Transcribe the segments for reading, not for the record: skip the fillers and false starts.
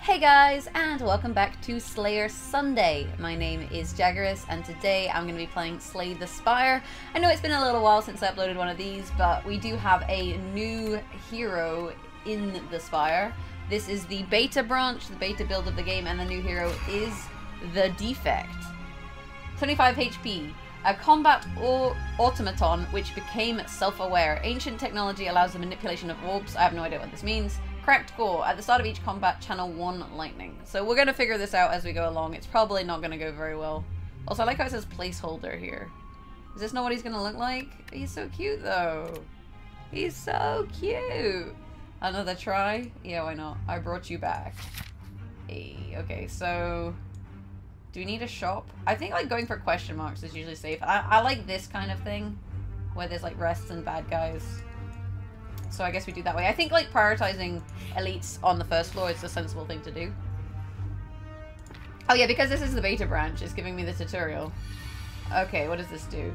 Hey guys, and welcome back to Slayer Sunday. My name is Jaggerus, and today I'm going to be playing Slay the Spire. I know it's been a little while since I uploaded one of these, but we do have a new hero in the Spire. This is the beta branch, the beta build of the game, and the new hero is the Defect. 25 HP. A combat automaton which became self-aware. Ancient technology allows the manipulation of orbs. I have no idea what this means. Cracked core. At the start of each combat, channel 1 lightning. So we're going to figure this out as we go along. It's probably not going to go very well. Also, I like how it says placeholder here. Is this not what he's going to look like? He's so cute, though. He's so cute. Another try? Yeah, why not? I brought you back. Hey, okay, so... do we need a shop? I think like going for question marks is usually safe. I like this kind of thing, where there's like rests and bad guys. So I guess we do that way. I think like prioritizing elites on the first floor is a sensible thing to do. Oh yeah, because this is the beta branch, it's giving me the tutorial. Okay, what does this do?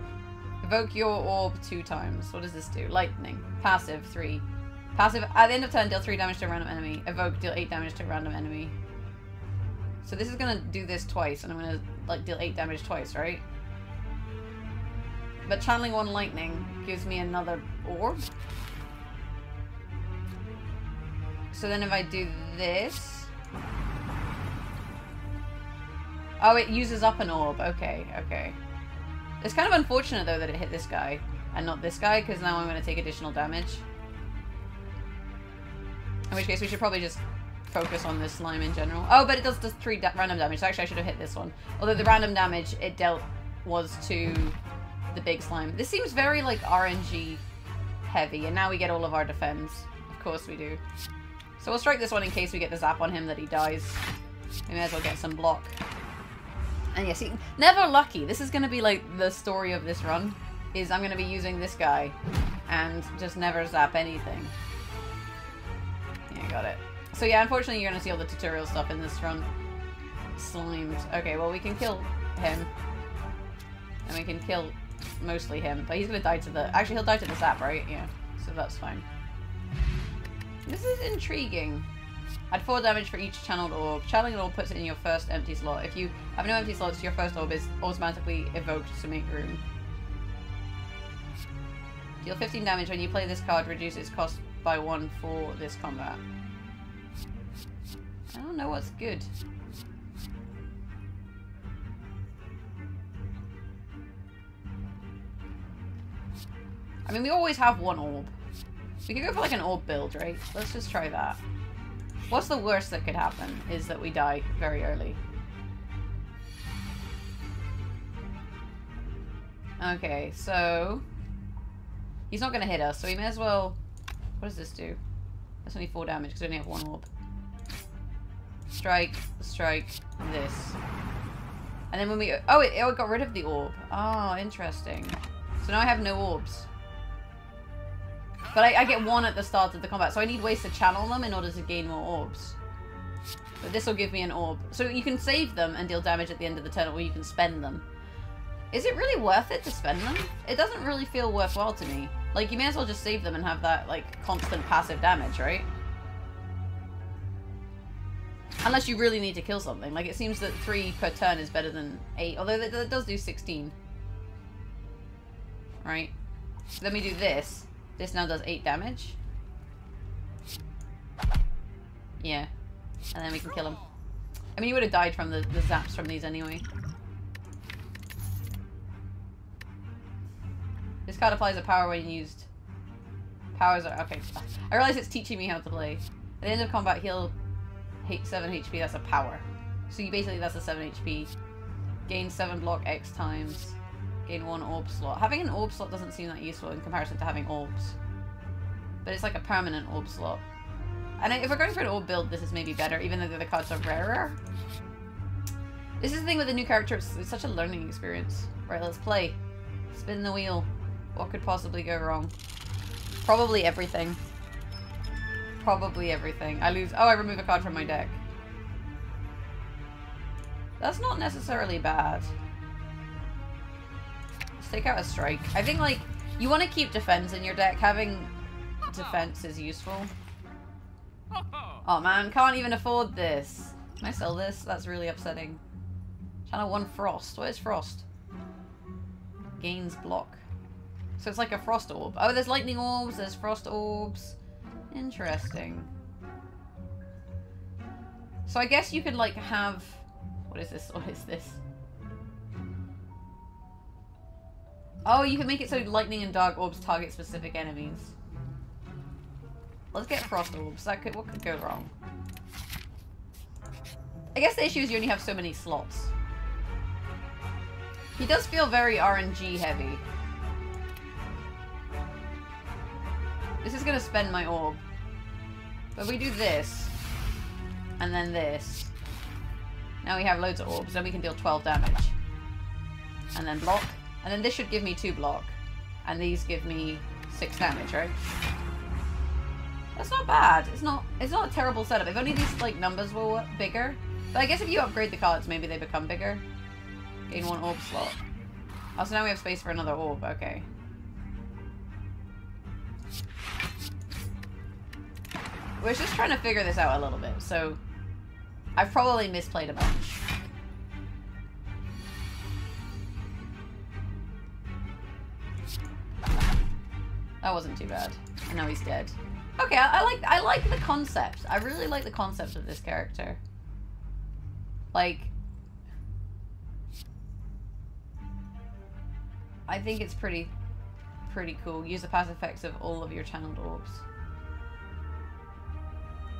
Evoke your orb 2 times. What does this do? Lightning. Passive 3. Passive, at the end of turn, deal 3 damage to a random enemy. Evoke, deal 8 damage to a random enemy. So this is gonna do this twice, and I'm gonna like deal 8 damage twice, right? But channeling 1 lightning gives me another orb. So then if I do this... oh, it uses up an orb. Okay, okay. It's kind of unfortunate though that it hit this guy and not this guy, because now I'm gonna take additional damage. In which case we should probably just focus on this slime in general. Oh, but it does 3 random damage, so actually I should have hit this one. Although the random damage it dealt was to the big slime. This seems very like RNG heavy, and now we get all of our defense. Of course we do. So we'll strike this one in case we get the zap on him that he dies. We may as well get some block. And yes, never lucky. This is going to be like the story of this run, is I'm going to be using this guy and just never zap anything. Yeah, got it. So yeah, unfortunately you're going to see all the tutorial stuff in this run. Slimed. Okay, well we can kill him. And we can kill mostly him. But he's going to die to the... actually he'll die to the zap, right? Yeah. So that's fine. This is intriguing. Add 4 damage for each channeled orb. Channeling an orb puts it in your first empty slot. If you have no empty slots, your first orb is automatically evoked to make room. Deal 15 damage when you play this card. Reduce its cost by 1 for this combat. I don't know what's good. I mean, we always have 1 orb. We could go for like an orb build, right? Let's just try that. What's the worst that could happen is that we die very early. Okay, so... he's not going to hit us, so we may as well... what does this do? That's only 4 damage because we only have 1 orb. Strike, strike, this. And then when we... oh, it got rid of the orb. Oh, interesting. So now I have no orbs. But I get 1 at the start of the combat, so I need ways to channel them in order to gain more orbs. But this will give me an orb. So you can save them and deal damage at the end of the turn, or you can spend them. Is it really worth it to spend them? It doesn't really feel worthwhile to me. Like, you may as well just save them and have that, like, constant passive damage, right? Unless you really need to kill something. Like, it seems that 3 per turn is better than 8, although that does do 16. Right? So then we do this. This now does 8 damage. Yeah. And then we can kill him. I mean, he would have died from the zaps from these anyway. This card applies a power when used. Powers are... okay. I realize it's teaching me how to play. At the end of combat, heal 7 HP. That's a power. So you basically, that's a 7 HP. Gain 7 block X times. Gain 1 orb slot. Having an orb slot doesn't seem that useful in comparison to having orbs. But it's like a permanent orb slot. And if we're going for an orb build, this is maybe better, even though the other cards are rarer. This is the thing with the new character, it's such a learning experience. Right, let's play. Spin the wheel. What could possibly go wrong? Probably everything. Probably everything. I lose... oh, I remove a card from my deck. That's not necessarily bad. Take out a strike. I think, like, you want to keep defense in your deck. Having defense is useful. Oh man, can't even afford this. Can I sell this? That's really upsetting. Channel 1 Frost. What is Frost? Gains block. So it's like a frost orb. Oh, there's lightning orbs, there's frost orbs. Interesting. So I guess you could like have... What is this? What is this? Oh, you can make it so lightning and dark orbs target specific enemies. Let's get frost orbs. What could go wrong? I guess the issue is you only have so many slots. He does feel very RNG heavy. This is gonna spend my orb. But we do this. And then this. Now we have loads of orbs. Then we can deal 12 damage. And then block. And then this should give me 2 block. And these give me 6 damage, right? That's not bad. It's not a terrible setup. If only these like numbers were bigger. But I guess if you upgrade the cards, maybe they become bigger. Gain 1 orb slot. Oh, so now we have space for another orb. Okay. We're just trying to figure this out a little bit. So, I've probably misplayed a bunch. That wasn't too bad. And now he's dead. Okay, I like the concept. I really like the concept of this character. Like, I think it's pretty cool. Use the passive effects of all of your channeled orbs.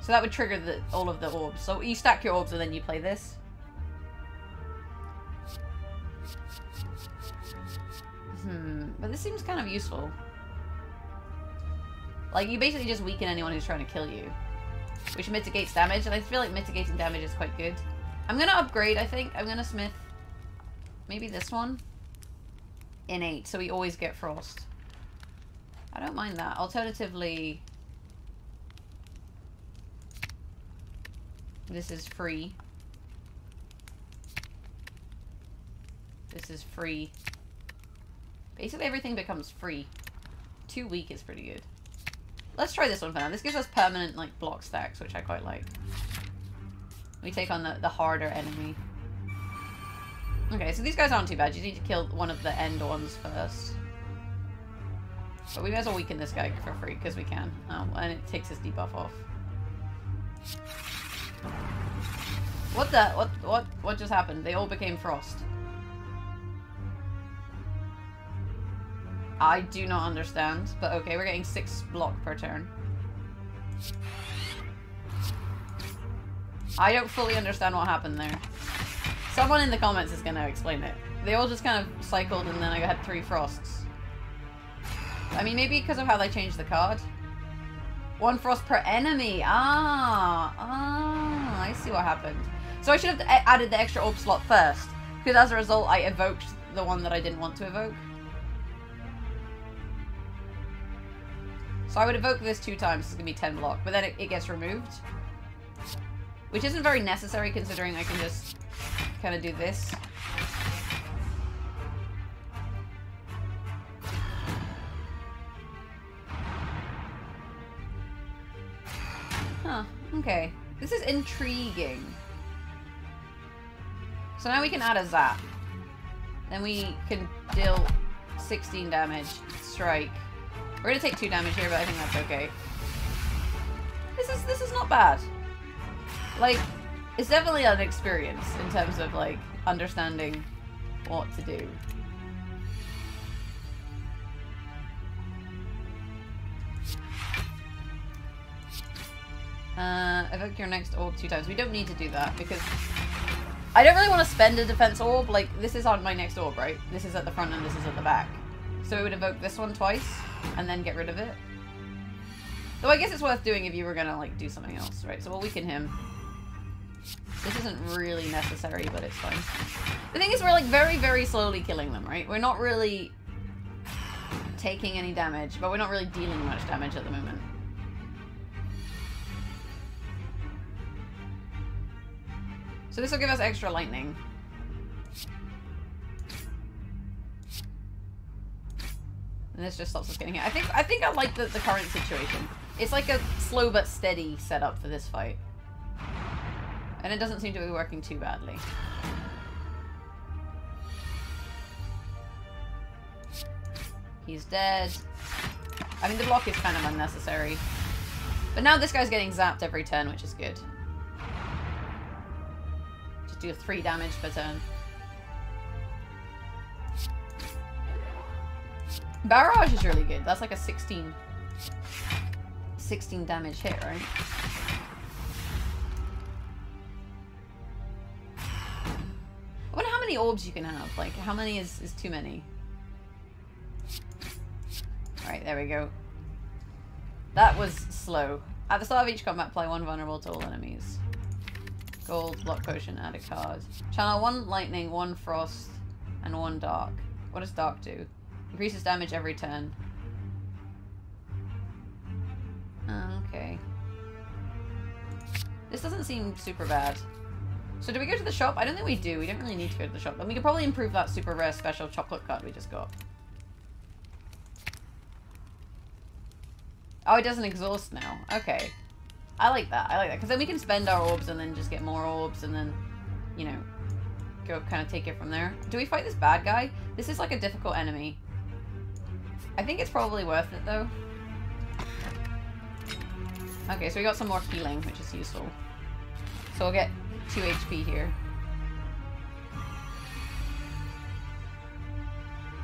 So that would trigger all of the orbs. So you stack your orbs and then you play this. But this seems kind of useful. Like, you basically just weaken anyone who's trying to kill you. Which mitigates damage, and I feel like mitigating damage is quite good. I'm gonna upgrade, I think. I'm gonna smith maybe this one. Innate, so we always get frost. I don't mind that. Alternatively, this is free. This is free. Basically everything becomes free. 2 weak is pretty good. Let's try this one for now. This gives us permanent like block stacks, which I quite like. We take on the harder enemy. Okay, so these guys aren't too bad. You need to kill one of the end ones first. But we may as well weaken this guy for free, because we can. Oh, and it takes his debuff off. What just happened? They all became frost. I do not understand, but okay, we're getting 6 block per turn. I don't fully understand what happened there. Someone in the comments is going to explain it. They all just kind of cycled and then I had 3 frosts. I mean, maybe because of how they changed the card. 1 frost per enemy. I see what happened. So I should have added the extra orb slot first, because as a result I evoked the one that I didn't want to evoke. So I would evoke this 2 times, it's going to be 10 block, but then it gets removed. Which isn't very necessary considering I can just kind of do this. Huh, okay. This is intriguing. So now we can add a zap. Then we can deal 16 damage, strike. We're gonna take 2 damage here, but I think that's okay. This is not bad. Like, it's definitely an experience in terms of like understanding what to do. Evoke your next orb 2 times. We don't need to do that because I don't really want to spend a defense orb. Like, this is on my next orb, right? This is at the front and this is at the back. So we would evoke this one twice and then get rid of it. Though I guess it's worth doing if you were gonna like do something else, right? So we'll weaken him. This isn't really necessary, but it's fine. The thing is, we're like very, very slowly killing them, right? We're not really taking any damage, but we're not really dealing much damage at the moment. So this will give us extra lightning. And this just stops us getting hit. I think I like the current situation. It's like a slow but steady setup for this fight. And it doesn't seem to be working too badly. He's dead. I mean, the block is kind of unnecessary. But now this guy's getting zapped every turn, which is good. Just do 3 damage per turn. Barrage is really good. That's like a 16 damage hit, right? I wonder how many orbs you can have. Like, how many is too many? Alright, there we go. That was slow. At the start of each combat, play 1 vulnerable to all enemies. Gold, block potion, add a card. Channel 1 lightning, 1 frost, and 1 dark. What does dark do? Increases damage every turn. Okay. This doesn't seem super bad. So do we go to the shop? I don't think we do. We don't really need to go to the shop. But we could probably improve that super rare special chocolate card we just got. Oh, it doesn't exhaust now. Okay. I like that. I like that. Because then we can spend our orbs and then just get more orbs and then, you know, go kind of take it from there. Do we fight this bad guy? This is like a difficult enemy. I think it's probably worth it, though. Okay, so we got some more healing, which is useful. So we'll get 2 HP here.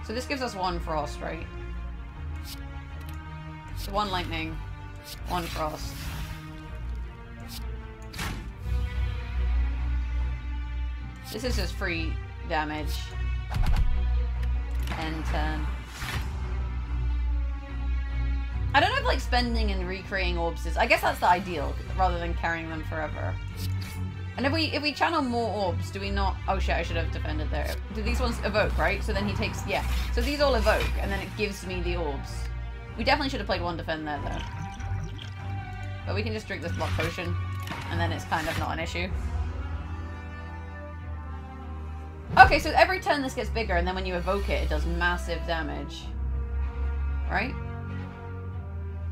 So this gives us 1 frost, right? So 1 lightning, 1 frost. This is just free damage. End turn. I don't know if like spending and recreating orbs is... I guess that's the ideal, rather than carrying them forever. And if we channel more orbs, do we not... Oh shit, I should have defended there. Do these ones evoke, right? So then he takes... Yeah. So these all evoke, and then it gives me the orbs. We definitely should have played 1 defend there, though. But we can just drink this block potion, and then it's kind of not an issue. Okay, so every turn this gets bigger, and then when you evoke it, it does massive damage. Right?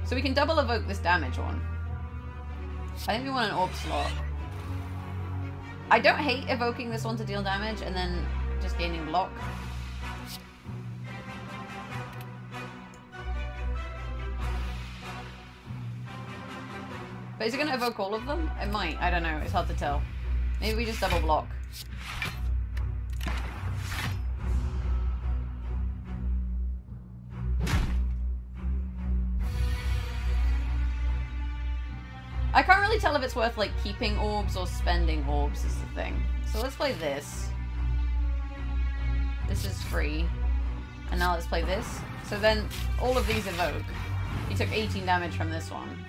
So we can double evoke this damage one. I think we want an orb slot. I don't hate evoking this one to deal damage, and then just gaining block. But is it going to evoke all of them? It might. I don't know. It's hard to tell. Maybe we just double block. I can't really tell if it's worth, like, keeping orbs or spending orbs is the thing. So let's play this. This is free. And now let's play this. So then, all of these evoke. You took 18 damage from this one.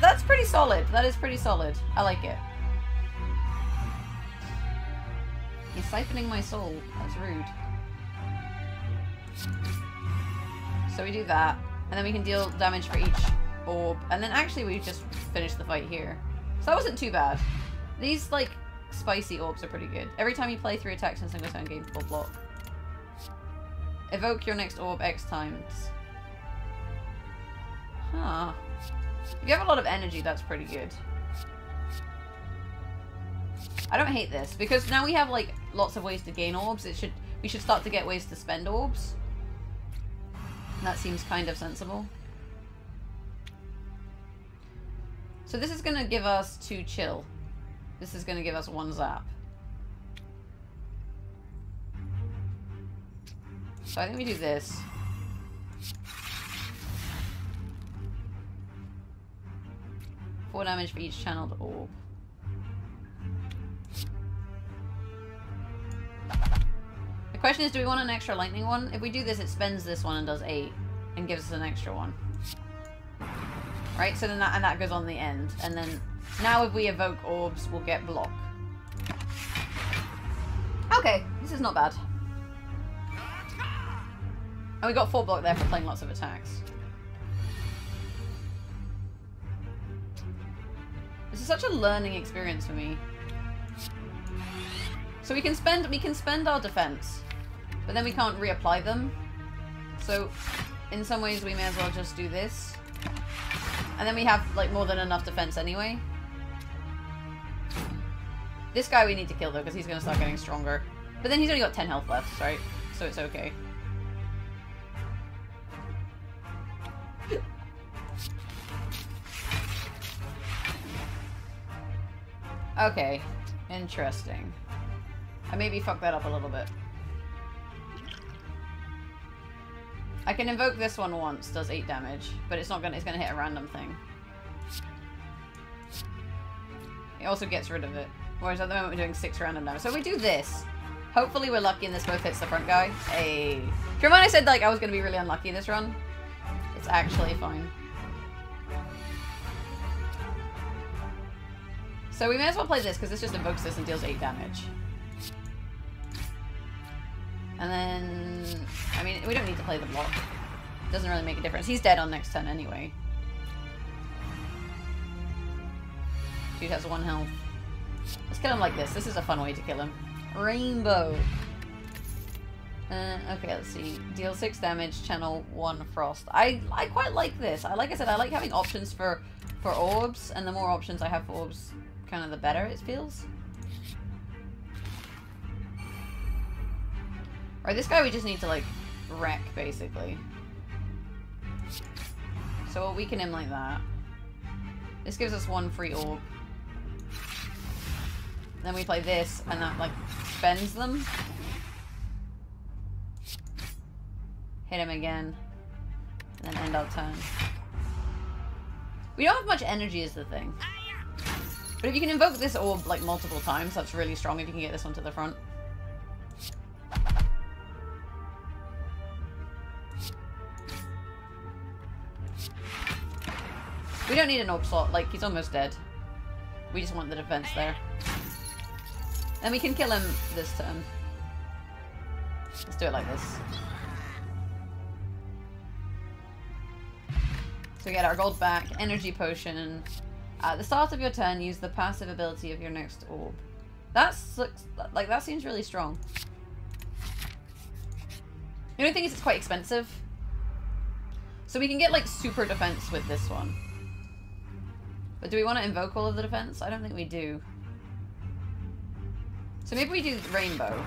That's pretty solid. That is pretty solid. I like it. He's siphoning my soul. That's rude. So we do that. And then we can deal damage for each orb. And then actually we just finished the fight here. So that wasn't too bad. These, like, spicy orbs are pretty good. Every time you play 3 attacks in a single turn, gain full block. Evoke your next orb X times. Huh. If you have a lot of energy, that's pretty good. I don't hate this, because now we have, like, lots of ways to gain orbs. We should start to get ways to spend orbs. And that seems kind of sensible. So this is going to give us 2 chill. This is going to give us 1 zap. So I think we do this. Four damage for each channeled orb. The question is, do we want an extra lightning one? If we do this, it spends this one and does 8. And gives us an extra one. Right, so then that goes on the end. And then, now if we evoke orbs, we'll get block. Okay, this is not bad. And we got 4 block there for playing lots of attacks. This is such a learning experience for me. So we can spend our defense, but then we can't reapply them. So in some ways we may as well just do this. And then we have, like, more than enough defense anyway. This guy we need to kill, though, because he's going to start getting stronger. But then he's only got 10 health left, right? So it's okay. Okay. Interesting. I maybe fucked that up a little bit. I can invoke this one once, does 8 damage, but it's gonna hit a random thing. It also gets rid of it. Whereas at the moment we're doing 6 random damage. So if we do this, hopefully we're lucky and this both hits the front guy. Hey. Do you remember when I said like I was gonna be really unlucky this run? It's actually fine. So we may as well play this because this just invokes this and deals 8 damage. And then, I mean, we don't need to play the block. It doesn't really make a difference. He's dead on next turn anyway. Dude has 1 health. Let's kill him like this. This is a fun way to kill him. Rainbow. Okay, let's see. Deal 6 damage, channel 1 frost. I quite like this. Like I said, I like having options for orbs, and the more options I have for orbs, kind of the better it feels. Or this guy we just need to, like, wreck, basically. So we'll weaken him like that. This gives us 1 free orb. Then we play this, and that, like, bends them. Hit him again. And then end our turn. We don't have much energy is the thing. But if you can invoke this orb, like, multiple times, that's really strong if you can get this one to the front. We don't need an orb slot, like, he's almost dead. We just want the defense there. And we can kill him this turn. Let's do it like this. So we get our gold back, energy potion. At the start of your turn, use the passive ability of your next orb. That seems really strong. The only thing is it's quite expensive. So we can get, like, super defense with this one. But do we want to invoke all of the defense? I don't think we do. So maybe we do rainbow.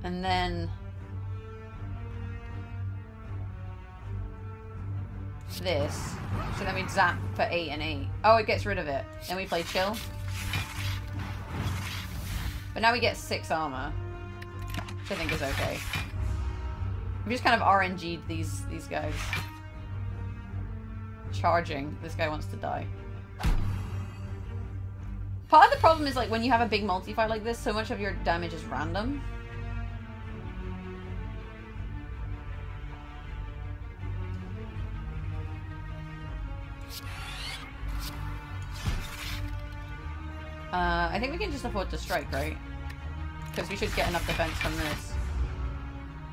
And then this. So then we zap for 8 and 8. Oh, it gets rid of it. Then we play chill. But now we get 6 armor. Which I think is okay. We just kind of RNG'd these guys. Charging. This guy wants to die. Part of the problem is, like, when you have a big multi-fight like this, so much of your damage is random. I think we can just afford to strike, right? Because we should get enough defense from this.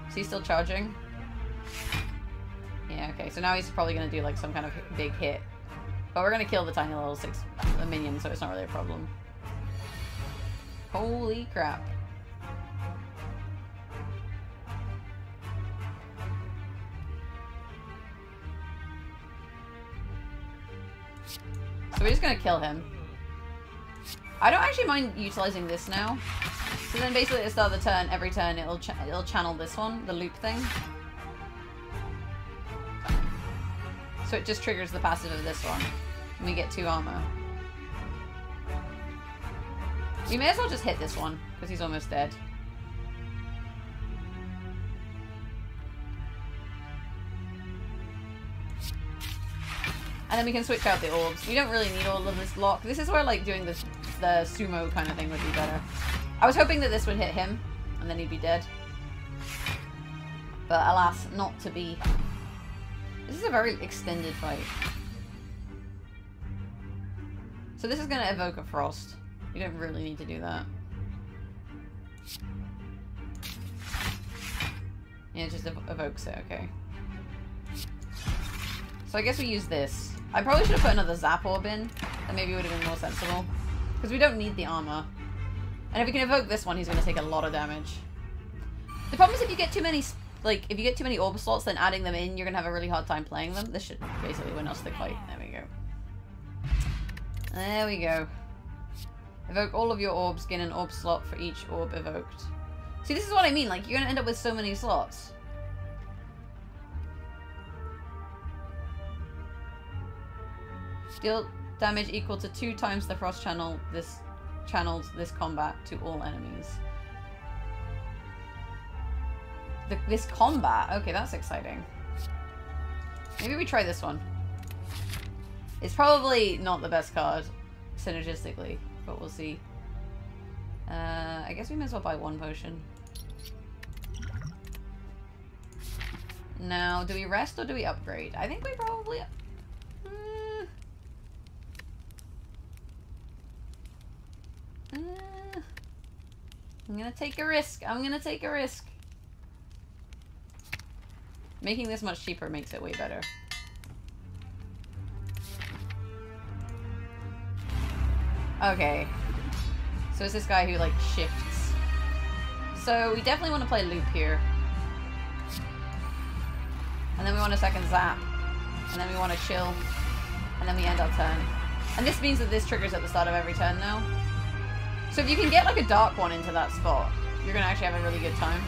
Is he still charging? Yeah, okay. So now he's probably going to do, like, some kind of big hit. But we're going to kill the tiny little 6 minion, so it's not really a problem. Holy crap. So we're just going to kill him. I don't actually mind utilizing this now. So then basically at the start of the turn, every turn it'll channel this one, the loop thing. So it just triggers the passive of this one. And we get 2 armor. We may as well just hit this one, because he's almost dead. And then we can switch out the orbs. We don't really need all of this block. This is where, like, doing the sumo kind of thing would be better. I was hoping that this would hit him, and then he'd be dead. But alas, not to be. This is a very extended fight. So this is going to evoke a frost. You don't really need to do that. Yeah, it just evokes it, okay. So I guess we use this. I probably should have put another zap orb in. That maybe would have been more sensible. Because we don't need the armor. And if we can evoke this one, he's going to take a lot of damage. The problem is if you get too many like, if you get too many orb slots, then adding them in, you're gonna have a really hard time playing them. This should basically win us the fight. There we go. There we go. Evoke all of your orbs, gain an orb slot for each orb evoked. See, this is what I mean, like, you're gonna end up with so many slots. Deal damage equal to 2 times the frost channel channels this combat to all enemies. This combat? Okay, that's exciting. Maybe we try this one. It's probably not the best card, synergistically, but we'll see. I guess we might as well buy 1 potion. Now, do we rest or do we upgrade? I think we probably... I'm gonna take a risk. I'm gonna take a risk. Making this much cheaper makes it way better. Okay. So it's this guy who, like, shifts. So we definitely want to play loop here. And then we want a second zap. And then we want to chill. And then we end our turn. And this means that this triggers at the start of every turn now. So if you can get, like, a dark one into that spot, you're going to actually have a really good time.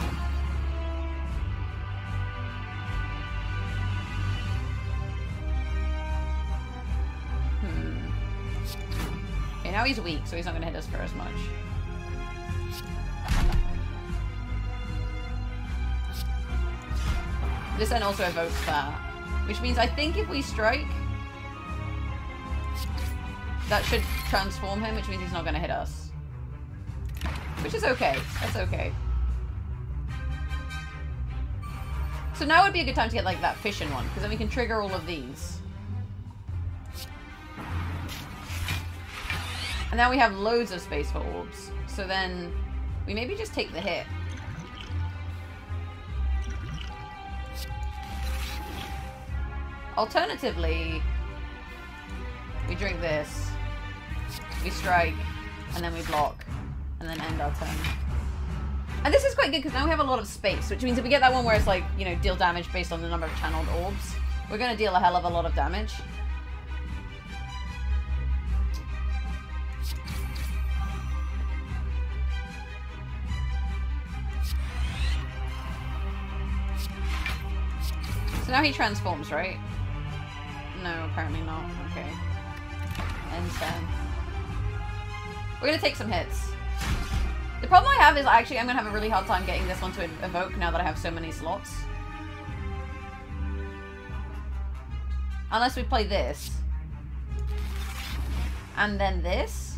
Okay, now he's weak, so he's not going to hit us for as much. This then also evokes that. Which means I think if we strike, that should transform him, which means he's not going to hit us. Which is okay. That's okay. So now would be a good time to get, like, that fission one, because then we can trigger all of these. And now we have loads of space for orbs. So then we maybe just take the hit. Alternatively, we drink this, we strike, and then we block. And then end our turn. And this is quite good because now we have a lot of space, which means if we get that one where it's like, you know, deal damage based on the number of channeled orbs, we're going to deal a hell of a lot of damage. So now he transforms, right? No, apparently not. Okay. End turn. We're going to take some hits. The problem I have is actually I'm going to have a really hard time getting this one to evoke now that I have so many slots. Unless we play this. And then this.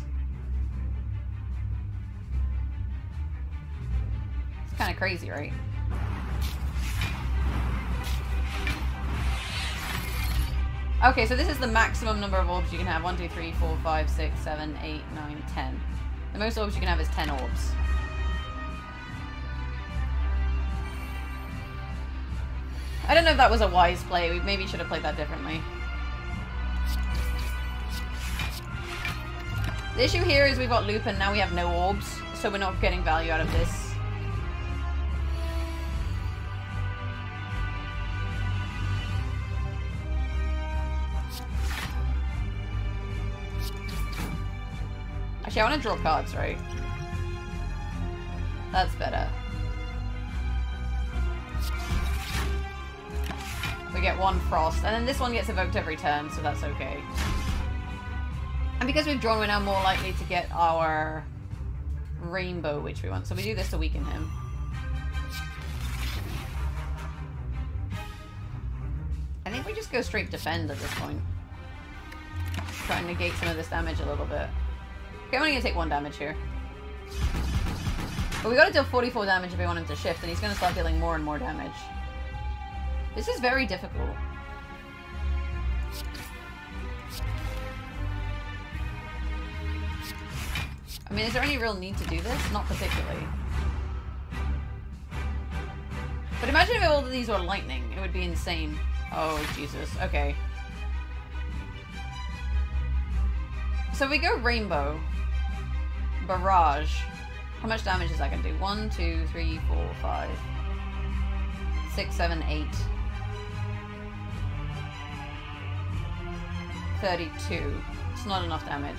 It's kind of crazy, right? Okay, so this is the maximum number of orbs you can have. 1, 2, 3, 4, 5, 6, 7, 8, 9, 10. The most orbs you can have is 10 orbs. I don't know if that was a wise play. We maybe should have played that differently. The issue here is we've got loop and now we have no orbs, so we're not getting value out of this. Actually, I want to draw cards, right? That's better. We get 1 frost, and then this one gets evoked every turn, so that's okay. And because we've drawn, we're now more likely to get our rainbow, which we want. So we do this to weaken him. I think we just go straight defend at this point. Try and negate some of this damage a little bit. Okay, I'm only going to take 1 damage here. But we got to deal 44 damage if we want him to shift, and he's going to start dealing more and more damage. This is very difficult. I mean, is there any real need to do this? Not particularly. But imagine if all of these were lightning. It would be insane. Oh, Jesus. Okay. So we go rainbow. Barrage. How much damage is that going to do? 1, 2, 3, 4, 5, 6, 7, 8. 32. It's not enough damage.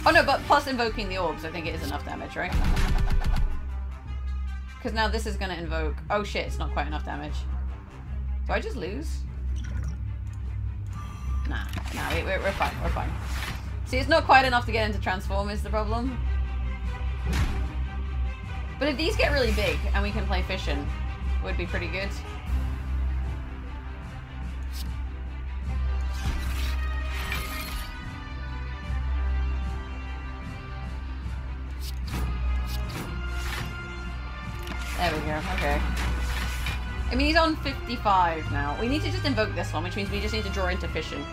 Oh no, but plus invoking the orbs, I think it is enough damage, right? Because now this is going to invoke... Oh shit, it's not quite enough damage. Do I just lose? Nah, we're fine, we're fine. See, it's not quite enough to get into transform is the problem. But if these get really big and we can play fission, would be pretty good. There we go, okay. I mean, he's on 55 now. We need to just invoke this one, which means we just need to draw into fission.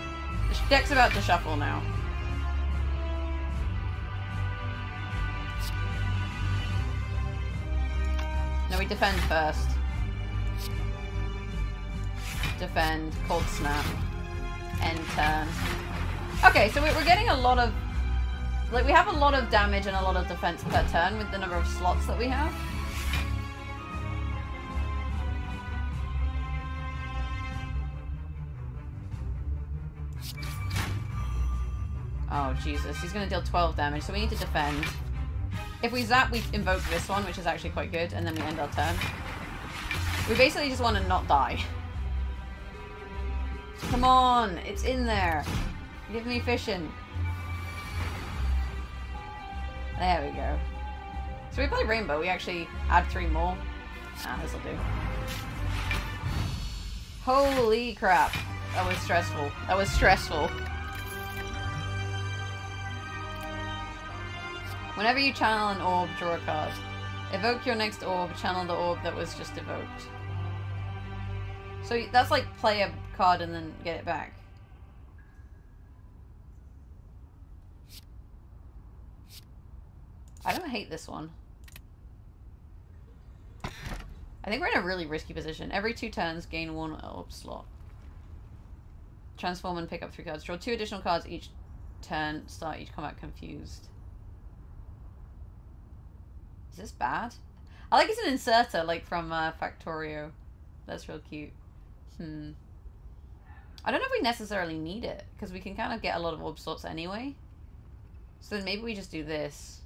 The deck's about to shuffle now. No, we defend first. Defend, cold snap, end turn. Okay, so we're getting a lot of... Like, we have a lot of damage and a lot of defense per turn with the number of slots that we have. Oh, Jesus. He's going to deal 12 damage, so we need to defend. If we zap, we invoke this one, which is actually quite good, and then we end our turn. We basically just want to not die. Come on! It's in there! Give me fission. There we go. So we play Rainbow. We actually add 3 more. Ah, this'll do. Holy crap. That was stressful. That was stressful. Whenever you channel an orb, draw a card. Evoke your next orb, channel the orb that was just evoked. So that's like play a card and then get it back. I don't hate this one. I think we're in a really risky position. Every 2 turns, gain 1 orb slot. Transform and pick up 3 cards. Draw 2 additional cards each turn. Start each combat confused. Is this bad? I like it's an inserter, like from Factorio. That's real cute. I don't know if we necessarily need it, because we can kind of get a lot of orb slots anyway. So then maybe we just do this.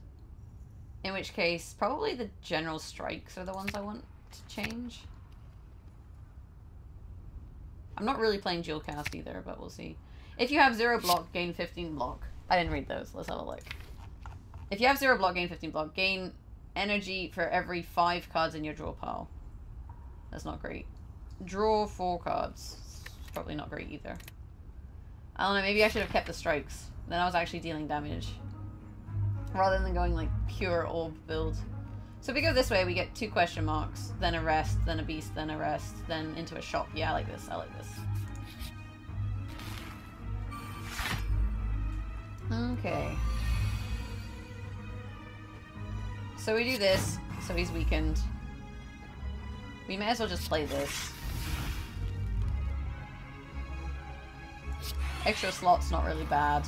In which case, probably the general strikes are the ones I want to change. I'm not really playing dual cast either, but we'll see. If you have 0 block, gain 15 block. I didn't read those. Let's have a look. If you have 0 block, gain 15 block. Gain energy for every 5 cards in your draw pile. That's not great. Draw 4 cards. It's probably not great either. I don't know, maybe I should have kept the strikes. Then I was actually dealing damage. Rather than going like pure orb build. So if we go this way, we get 2 question marks, then a rest, then a beast, then a rest, then into a shop. Yeah, I like this. I like this. Okay. So we do this, so he's weakened. We may as well just play this. Extra slot's not really bad.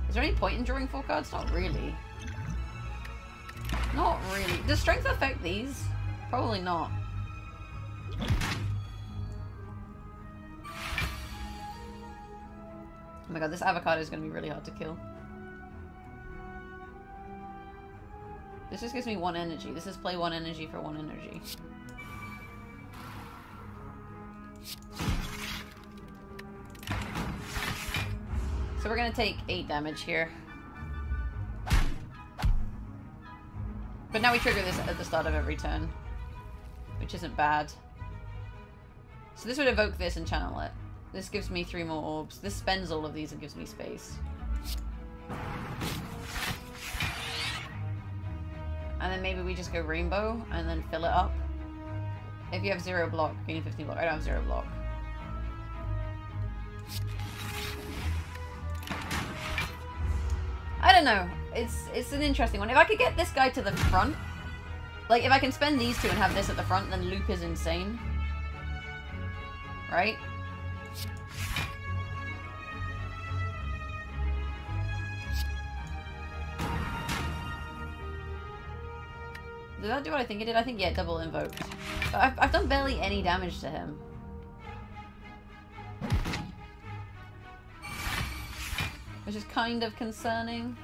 Is there any point in drawing 4 cards? Not really. Not really. Does strength affect these? Probably not. Oh my god, this avocado is going to be really hard to kill. This just gives me 1 energy. This is play 1 energy for 1 energy. So we're going to take 8 damage here. But now we trigger this at the start of every turn, which isn't bad. So this would evoke this and channel it. This gives me 3 more orbs. This spends all of these and gives me space. And then maybe we just go rainbow and then fill it up. If you have 0 block, gain 15 block. I don't have 0 block. I don't know. It's an interesting one. If I could get this guy to the front, like if I can spend these 2 and have this at the front, then loop is insane. Right? Did that do what I think it did? I think, yeah, double invoked. But I've done barely any damage to him. Which is kind of concerning.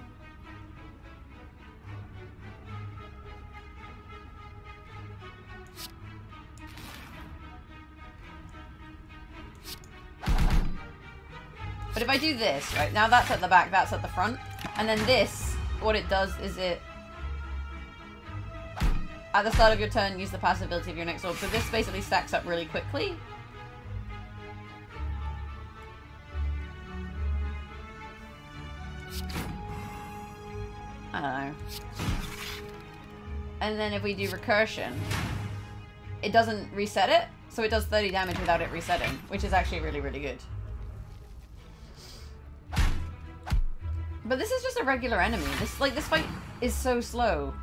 But if I do this, right, now that's at the back, that's at the front, and then this, what it does is it, at the start of your turn, use the passive ability of your next orb. So this basically stacks up really quickly. I don't know. And then if we do recursion, it doesn't reset it, so it does 30 damage without it resetting, which is actually really, really good. But this is just a regular enemy. This fight is so slow.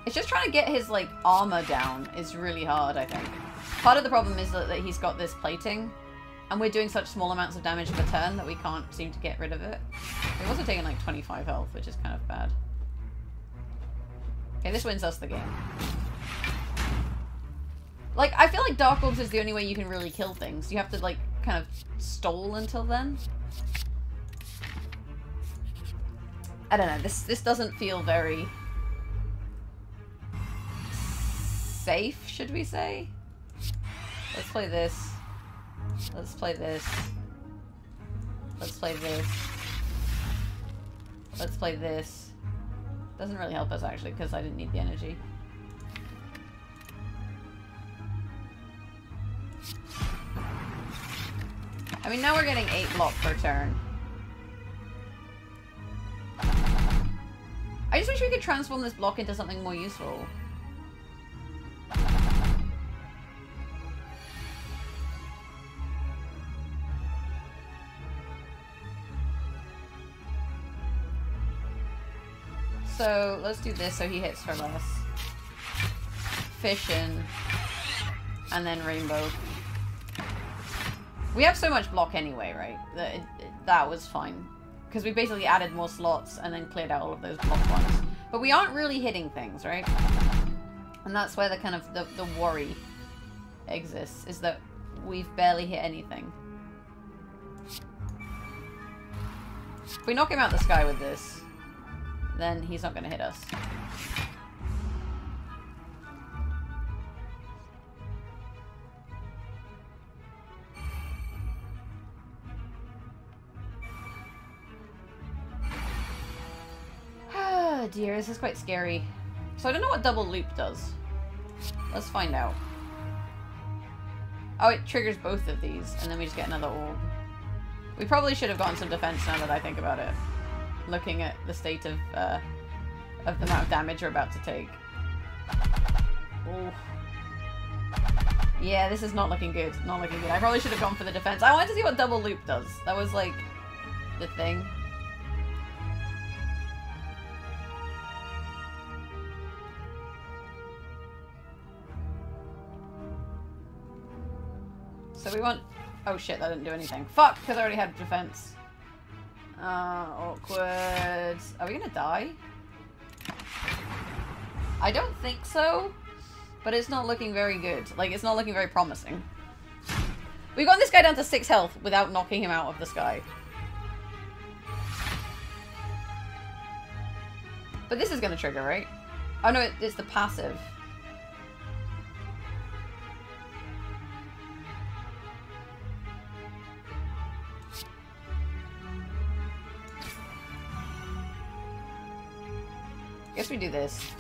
It's just trying to get his, like, armor down is really hard, I think. Part of the problem is that he's got this plating, and we're doing such small amounts of damage per turn that we can't seem to get rid of it. We've also taken, like, 25 health, which is kind of bad. Okay, this wins us the game. Like, I feel like Dark Orbs is the only way you can really kill things. You have to, like, kind of stall until then. I don't know, this doesn't feel very safe, should we say? Let's play this. Let's play this. Let's play this. Let's play this. Doesn't really help us, actually, because I didn't need the energy. I mean, now we're getting 8 block per turn. I just wish we could transform this block into something more useful. So let's do this so he hits for less. Fission. And then rainbow. We have so much block anyway, right? That was fine. Because we basically added more slots and then cleared out all of those block ones. But we aren't really hitting things, right? And that's where the kind of the worry exists, is that we've barely hit anything. If we knock him out the sky with this, then he's not going to hit us. Oh dear, this is quite scary. So I don't know what double loop does. Let's find out. Oh, it triggers both of these, and then we just get another orb. We probably should have gotten some defense now that I think about it. Looking at the state of the amount of damage we're about to take. Ooh. Yeah, this is not looking good. Not looking good. I probably should have gone for the defense. I wanted to see what double loop does. That was like the thing. So we want... Oh shit, that didn't do anything. Fuck, because I already had defense. Awkward. Are we gonna die? I don't think so, but it's not looking very good. Like, it's not looking very promising. We've got this guy down to 6 health without knocking him out of the sky. But this is gonna trigger, right? Oh no, it's the passive. Guess we do this.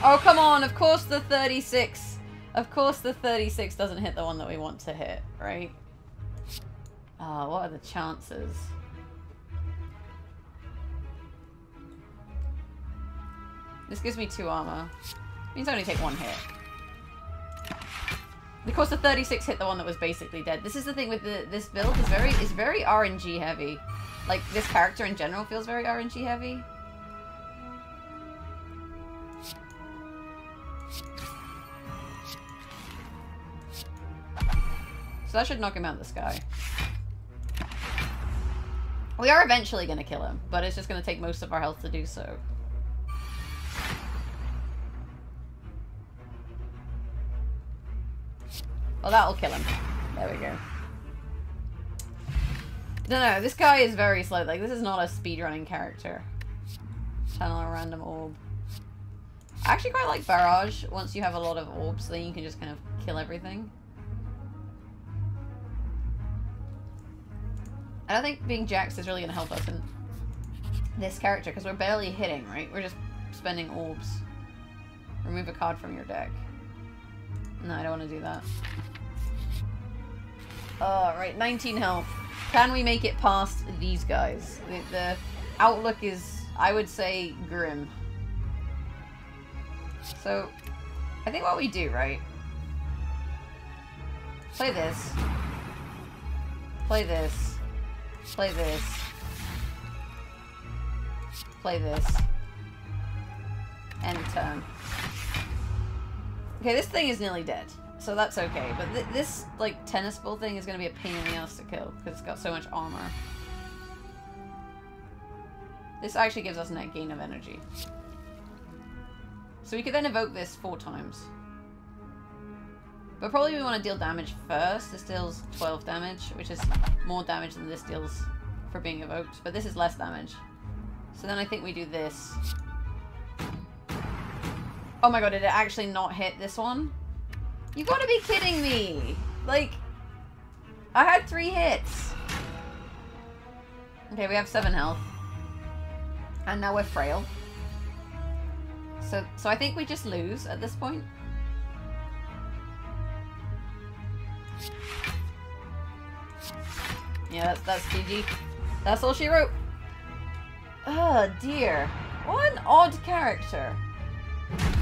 Oh, come on! Of course the 36... Of course the 36 doesn't hit the one that we want to hit, right? Oh, what are the chances? This gives me 2 armor. Means I only take 1 hit. Of course the 36 hit the one that was basically dead. This is the thing with this build, is very RNG heavy. Like, this character in general feels very RNG heavy. So that should knock him out of the sky. We are eventually going to kill him, but it's just going to take most of our health to do so. Well, that'll kill him. There we go. No, no, this guy is very slow. Like, this is not a speedrunning character. Channel a random orb. I actually quite like Barrage. Once you have a lot of orbs, then you can just kind of kill everything. I don't think being Jax is really going to help us in this character, because we're barely hitting, right? We're just spending orbs. Remove a card from your deck. No, I don't want to do that. Right, 19 health. Can we make it past these guys? The outlook is, I would say, grim. So, I think what we do, right? Play this. Play this. Play this. Play this. End turn. Okay, this thing is nearly dead, so that's okay. But this, like, tennis ball thing is going to be a pain in the ass to kill, because it's got so much armor. This actually gives us net gain of energy. So we could then evoke this 4 times. But probably we want to deal damage first. This deals 12 damage, which is more damage than this deals for being evoked. But this is less damage. So then I think we do this. Oh my god, did it actually not hit this one? You've got to be kidding me! Like, I had 3 hits. Okay, we have 7 health. And now we're frail. So I think we just lose at this point. Yeah, that's GG. That's all she wrote. Oh dear. What an odd character.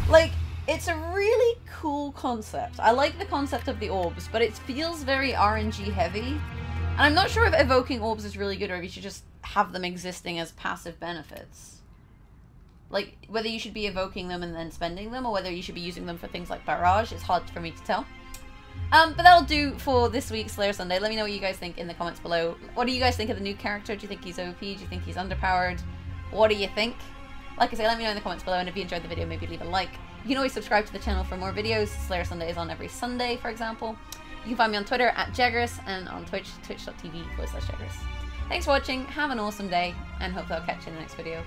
Like, it's a really cool concept. I like the concept of the orbs, but it feels very RNG heavy. And I'm not sure if evoking orbs is really good or if you should just have them existing as passive benefits. Like, whether you should be evoking them and then spending them, or whether you should be using them for things like Barrage, it's hard for me to tell. But that'll do for this week's Slayer Sunday. Let me know what you guys think in the comments below. What do you guys think of the new character? Do you think he's OP? Do you think he's underpowered? What do you think? Like I say, let me know in the comments below, and if you enjoyed the video, maybe leave a like. You can always subscribe to the channel for more videos. Slayer Sunday is on every Sunday, for example. You can find me on Twitter at Jaggerus, and on Twitch, twitch.tv/Jaggerus. Thanks for watching, have an awesome day, and hope I'll catch you in the next video.